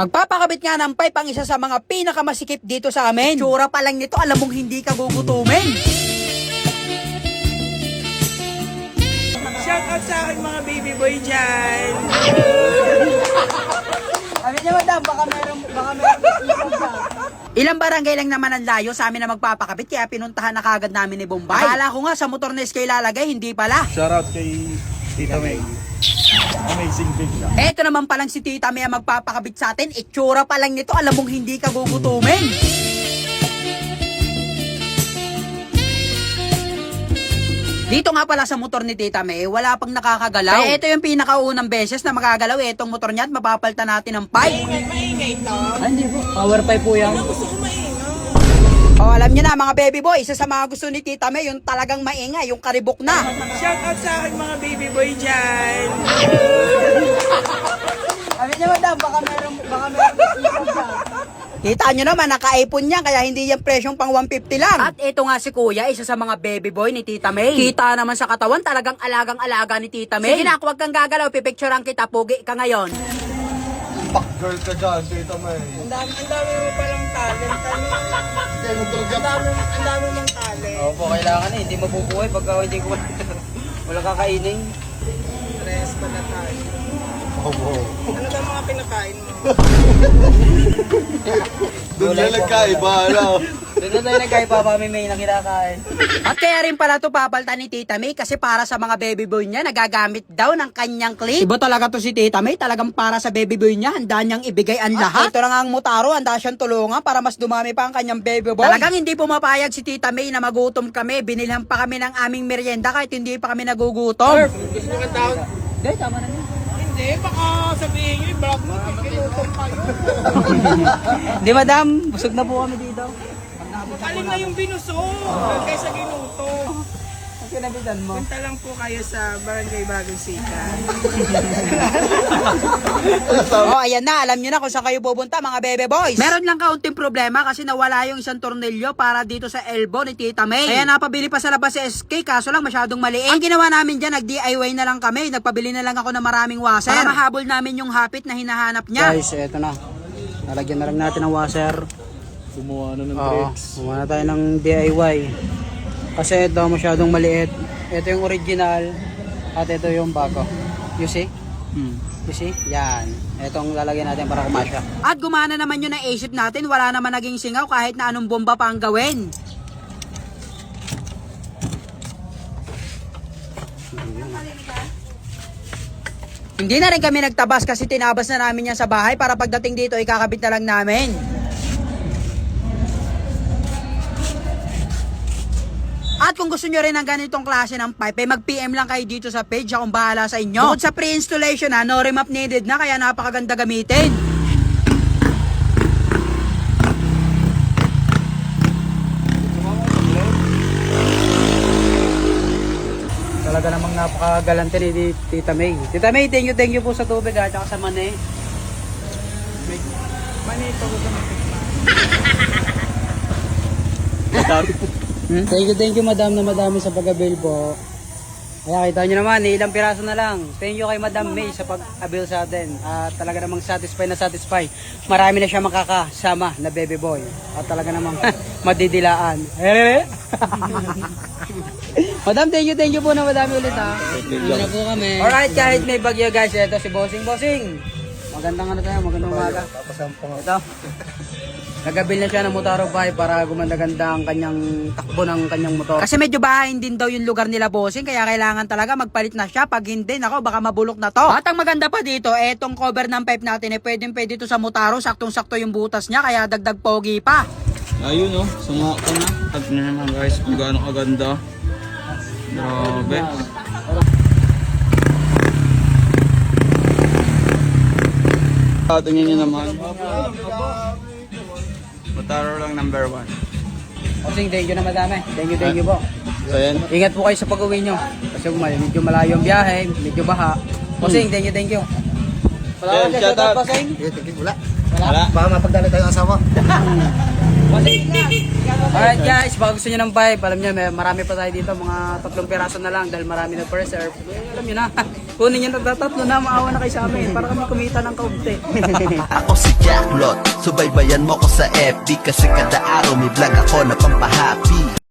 Magpapakabit nga ng pipe ang isa sa mga pinakamasikip dito sa amin. Tsura pa lang nito, alam mong hindi ka gugutumin. Shout out sa akin mga baby boy dyan. Sabi niya, madam, baka meron Ilang barangay lang naman ang layo sa amin na magpapakabit, kaya pinuntahan na kagad namin ni Bombay. Akala ko nga sa motor na SK lalagay, hindi pala. Shoutout kay Tita May. Amazing big shot. Eto naman palang si Tita May ang magpapakabit sa atin. Itsura pa lang nito, alam mong hindi ka gugutumin. Dito nga pala sa motor ni Tita May, wala pang nakakagalaw. Kaya ito yung pinakaunang beses na magagalaw itong motor niya at mapapalta natin ng pipe. Maingay to. Hindi po, power pipe po yan. Gusto ko maingay. Oh, alam niyo na mga baby boy, isa sa mga gusto ni Tita May, yung talagang maingay, yung karibok na. Shout out sa akin mga baby boy dyan. Sabi niya, madam, baka meron Kita nyo naman, naka-iPhone niya, kaya hindi yan presyong pang 150 lang. At ito nga si Kuya, isa sa mga baby boy ni Tita May. Kita naman sa katawan, talagang alagang-alaga ni Tita May. Sige na, huwag kang gagalaw, pipicturean kita, pugi ka ngayon. Back girl ka dyan, Tita May. Ang dami mo palang talent. Ang dami mong talent. Opo, kailangan hindi mabubuhay pagka hindi ko wala kakainin. Rest pa na tayo. Ano ba mga pinakain mo? Doon na nagkaiba, ano? Doon na tayo nagkaiba kami may nakinakain. At kaya rin pala ito papalta ni Tita May kasi para sa mga baby boy niya, nagagamit daw ng kanyang clip. Iba talaga to si Tita May, talagang para sa baby boy niya, handa niyang ibigay ang lahat. Ito lang ang mutaro, handa siyang tulungan para mas dumami pa ang kanyang baby boy. Talagang hindi pumapayag si Tita May na magutom kami, binilhan pa kami ng aming merienda kahit hindi pa kami nagugutom. Gusto mo tawag? Hindi, tama na niya. Hindi, baka sabihin nyo, i-vlog mo, kinutom kayo. Hindi madam, busog na po kami dito. Alin na yung binusog kaysa ginutom. Ang kinabitan mo. Punta lang po kayo sa Barangay Bagong Sikat. Oh, ayan na. Alam nyo na kung saan kayo pupunta, mga bebe boys. Meron lang kaunting problema kasi nawala yung isang tornilyo para dito sa elbow ni Tita May. Kaya napabili pa sa labas si SK, kaso lang masyadong maliit. Ang ginawa namin dyan, nag-DIY na lang kami. Nagpabili na lang ako ng maraming washer para mahabol namin yung hapit na hinahanap niya. Guys, eto na. Nalagyan na lang natin ng washer. Gumawa na ng tricks. Gumawa na tayo ng DIY. Kasi ito masyadong maliit. Ito yung original at ito yung bago. You see? You see? Yan. Itong lalagyan natin para kumasya. At gumana naman yun ang isip natin. Wala naman naging singaw kahit na anong bomba pa ang gawin. Hindi na rin kami nagtabas kasi tinabas na namin yan sa bahay para pagdating dito ikakabit na lang namin. At kung gusto nyo rin ng ganitong klase ng pipe, mag-PM lang kayo dito sa page. Akong bahala sa inyo. Bukod sa pre-installation no remap needed na, kaya napakaganda gamitin. Talaga namang napakagalante ni Tita May. Tita May, thank you po sa tubig at saka sa mani. Manito ko ba Thank you madam na madami sa pag-avail po. Kaya kita nyo naman, ilang piraso na lang. Thank you kay Madam May sa pag-avail sa atin. At talaga namang satisfy. Marami na siya makakasama na baby boy. At talaga namang madidilaan. Madam, thank you po na madami ulit ha. Hindi na po kami. Alright, kahit may bagyo guys, ito si Bossing. Magandang magandang umaga. Ito. Nagabil na siya ng Motaro 5 para gumanda-ganda ang kanyang takbo ng kanyang motor. Kasi medyo bahayin din daw yung lugar nila Bossing, kaya kailangan talaga magpalit na siya. Pag hindi, nako, baka mabulok na to. At ang maganda pa dito, etong cover ng pipe natin, pwede to sa Motaro, saktong-sakto yung butas niya, kaya dagdag pogi pa. Ayun sumaka na. Tag nyo naman guys kung gaano kaganda. Grabe. Tingnan nyo naman. Motaro lang number 1. Bossing, thank you na madami. Thank you po. So yan. Ingat po kayo sa pag-uwi nyo. Kasi medyo malayo ang biyahe, medyo baha. Bossing, thank you. Wala ka dyan, shoutout, bossing. Wala. Wala. Baka mapagdala tayong asawa. Alright guys, baka gusto nyo ng vibe, alam nyo, marami pa tayo dito, mga 3 piraso na lang dahil marami na per-reserve. Alam nyo na, kunin nyo na 3 na, maawa na kayo sa amin para kami kumita ng kaunti. Ako si Jacklot, subaybayan mo ko sa FB kasi kada araw may vlog ako na pampahappy.